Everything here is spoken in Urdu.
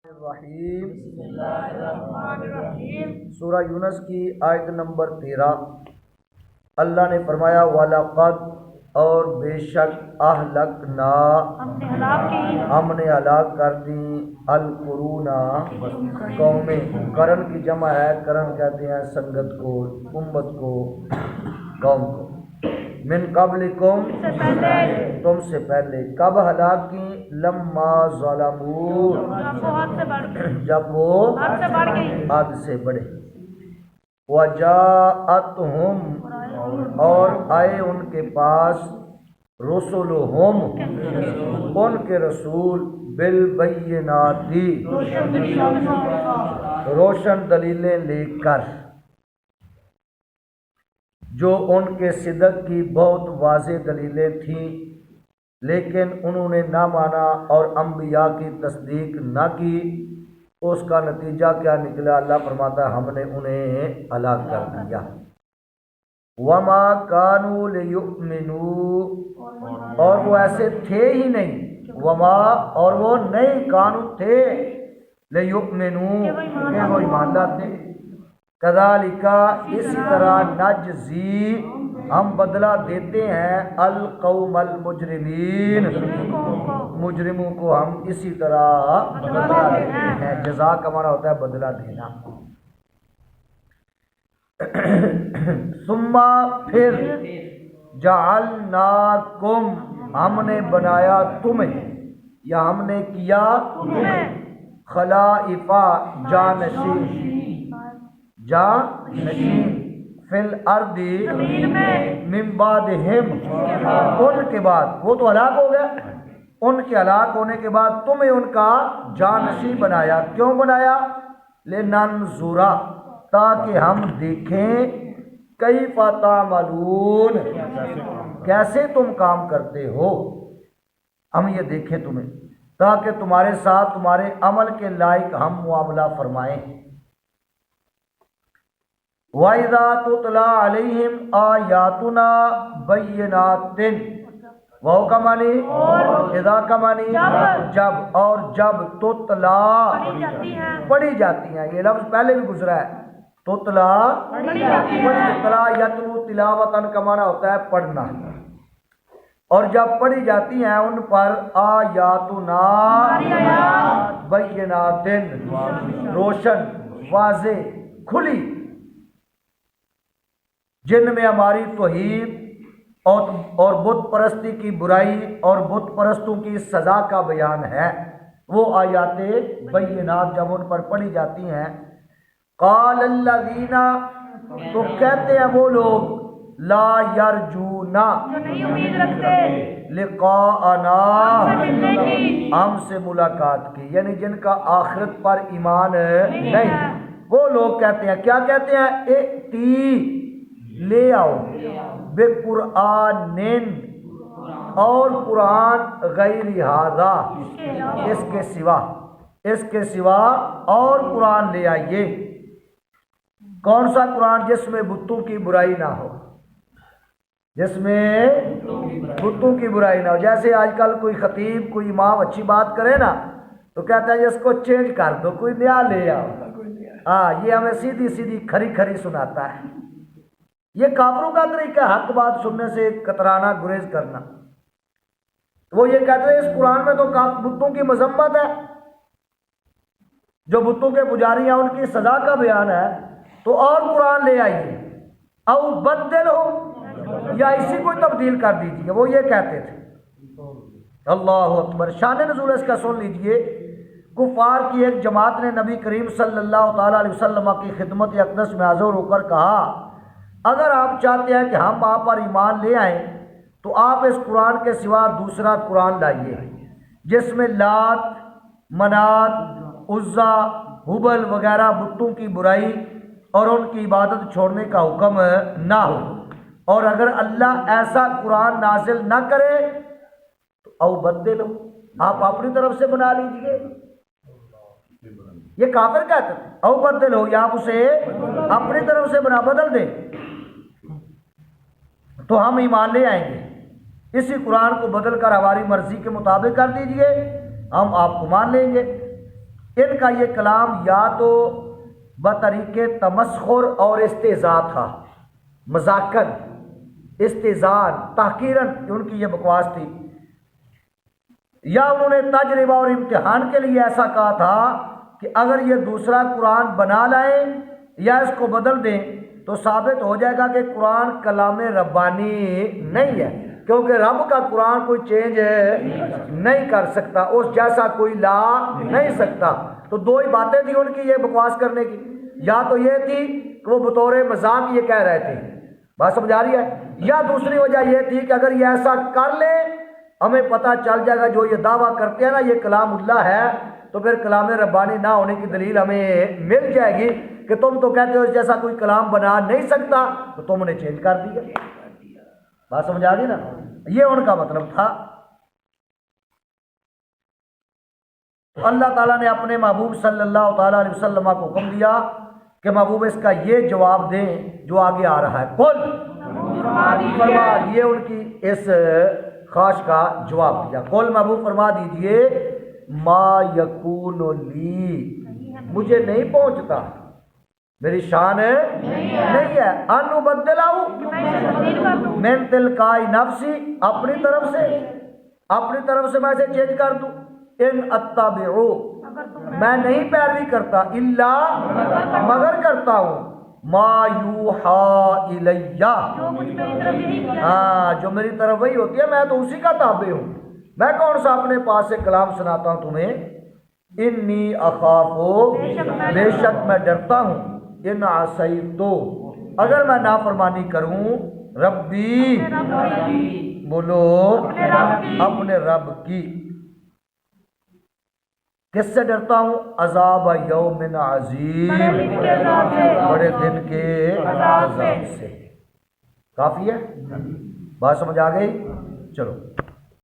الرحیم سورہ یونس کی آیت نمبر 13۔ اللہ نے فرمایا وَلَقَدْ اور بے شک اہلکنا ہم نے ہلاک کر دی القرون قومیں، قرن کی جمع ہے، قرن کہتے ہیں سنگت کو، امت کو، قوم کو، من قبلکم تم سے پہلے، کب ہلاک کی؟ لما ظلموا جب وہ حد سے بڑھے، وجاءتہم اور آئے ان کے پاس رسلہم ان کے رسول بالبینات روشن دلیلیں لے کر، جو ان کے صدق کی بہت واضح دلیلیں تھیں، لیکن انہوں نے نہ مانا اور انبیاء کی تصدیق نہ کی۔ اس کا نتیجہ کیا نکلا؟ اللہ فرماتا ہے ہم نے انہیں ہلاک کر دیا۔ وما کانوا لیؤمنوا اور وہ ایسے تھے ہی نہیں، وما اور وہ نہیں، کانوا تھے، لیؤمنوا کہ وہ ایمان لاتے۔ کذالک اسی طرح نجزی ہم بدلہ دیتے ہیں القوم المجرمین مجرموں کو ہم اسی طرح بدلہ دیتے ہیں۔ جزا کا معنی ہوتا ہے بدلہ دینا۔ ثم پھر جعلناکم ہم نے بنایا تمہیں، یا ہم نے کیا تمہیں، خلائف جانشین فی الارض من بعدہم ان کے بعد، وہ تو ہلاک ہو گیا، ان کے ہلاک ہونے کے بعد تمہیں ان کا جانشین بنایا۔ کیوں بنایا؟ لننظر تاکہ ہم دیکھیں کیف تعملون کیسے تم کام کرتے ہو، ہم یہ دیکھیں تمہیں، تاکہ تمہارے ساتھ تمہارے عمل کے لائق ہم معاملہ فرمائیں۔ وَإِذَا تُتْلَى عَلَيْهِمْ آيَاتُنَا بَيِّنَاتٍ وہ کا معنی اذا کا معنی جب، اور جب تتلا پڑھی جاتی ہیں، یہ لفظ پہلے بھی گزرا ہے، تتلا تلا یتلو تلاوتن کا معنی ہوتا ہے پڑھنا، اور جب پڑھی جاتی ہیں ان پر آیاتنا بینات روشن واضح کھلی، جن میں ہماری توحید اور بت پرستی کی برائی اور بت پرستوں کی سزا کا بیان ہے، وہ آیات بینات جب ان پر پڑھی جاتی ہیں، قال الذین تو کہتے ہیں وہ لوگ لا یرجون لقاءنا ہم سے ملاقات کی، یعنی جن کا آخرت پر ایمان نہیں، وہ لوگ کہتے ہیں، کیا کہتے ہیں؟ ائتی لے آؤ بے قرآن اور قرآن غیر ھذا اس کے سوا اور قرآن لے آئیے۔ کون سا قرآن؟ جس میں بتوں کی برائی نہ ہو، جس میں بتوں کی برائی نہ ہو۔ جیسے آج کل کوئی خطیب کوئی امام اچھی بات کرے نا تو کہتا ہے اس کو چینج کر دو، کوئی نیا لے آؤ، ہاں یہ ہمیں سیدھی سیدھی کھری کھری سناتا ہے۔ یہ کافروں کا طریقہ، حق بات سننے سے کترانا، گریز کرنا۔ وہ یہ کہتے ہیں اس قرآن میں تو بتوں کی مذمت ہے، جو بتوں کے پجاری ہیں ان کی سزا کا بیان ہے، تو اور قرآن لے آئیے، او بدل ہو یا اسی کو تبدیل کر دیجیے، وہ یہ کہتے تھے۔ اللہ اکبر۔ شان نزول اس کا سن لیجئے۔ کفار کی ایک جماعت نے نبی کریم صلی اللہ تعالیٰ علیہ وسلم کی خدمت اقدس میں حاضر ہو کر کہا اگر آپ چاہتے ہیں کہ ہم آپ پر ایمان لے آئیں تو آپ اس قرآن کے سوا دوسرا قرآن لائیے جس میں لات، منات، عزا، ہبل وغیرہ بتوں کی برائی اور ان کی عبادت چھوڑنے کا حکم نہ ہو، اور اگر اللہ ایسا قرآن نازل نہ کرے تو او بدلو آپ اپنی طرف سے بنا لیجئے۔ یہ کافر کہتے تھے او بدلو، یا آپ اسے اپنی طرف سے بدل دیں تو ہم ایمان لے آئیں گے، اسی قرآن کو بدل کر ہماری مرضی کے مطابق کر دیجئے، ہم آپ کو مان لیں گے۔ ان کا یہ کلام یا تو بطریق تمسخر اور استہزاء تھا، مذاقن، استہزاء، تحقیراً، ان کی یہ بکواس تھی، یا انہوں نے تجربہ اور امتحان کے لیے ایسا کہا تھا کہ اگر یہ دوسرا قرآن بنا لائیں یا اس کو بدل دیں تو ثابت ہو جائے گا کہ قرآن کلام ربانی نہیں ہے، کیونکہ رب کا قرآن کوئی چینج نہیں کر سکتا، اس جیسا کوئی لا نہیں سکتا۔ تو دو ہی باتیں تھیں ان کی یہ بکواس کرنے کی، یا تو یہ تھی کہ وہ بطور مذاق یہ کہہ رہے تھے، بات سمجھ آ رہی ہے، یا دوسری وجہ یہ تھی کہ اگر یہ ایسا کر لے ہمیں پتہ چل جائے گا جو یہ دعویٰ کرتے ہیں نا یہ کلام اللہ ہے، تو پھر کلام ربانی نہ ہونے کی دلیل ہمیں مل جائے گی کہ تم تو کہتے ہو جیسا کوئی کلام بنا نہیں سکتا تو تم نے چینج کر دیا۔ بات سمجھ آ گئی نا، یہ ان کا مطلب تھا۔ تو اللہ تعالیٰ نے اپنے محبوب صلی اللہ تعالیٰ علیہ وسلم کو حکم دیا کہ محبوب اس کا یہ جواب دیں جو آگے آ رہا ہے، قل فرما، یہ ان کی اس خواہش کا جواب دیا، قل محبوب فرما دیجئے، ما یکون لی، مجھے نہیں پہنچتا، میری شان نہیں ہے، ان ابدلہ من تلقاء نفسی، اپنی طرف سے میں اسے چینج کر دوں، ان اتبعو، میں نہیں پیروی کرتا، الا، مگر کرتا ہوں، ما یوحا الیہ، ہاں جو میری طرف وہی ہوتی ہے میں تو اسی کا تابع ہوں، میں کون سا اپنے پاس سے کلام سناتا ہوں تمہیں، انی اخافو، بے شک میں ڈرتا ہوں، ان عصیتو، اگر میں نافرمانی کروں، ربی، بولو، اپنے رب کی، کس سے ڈرتا ہوں، عذاب یوم عظیم، بڑے دن کے عذاب سے۔ کافی ہے، بات سمجھ آ گئی؟ چلو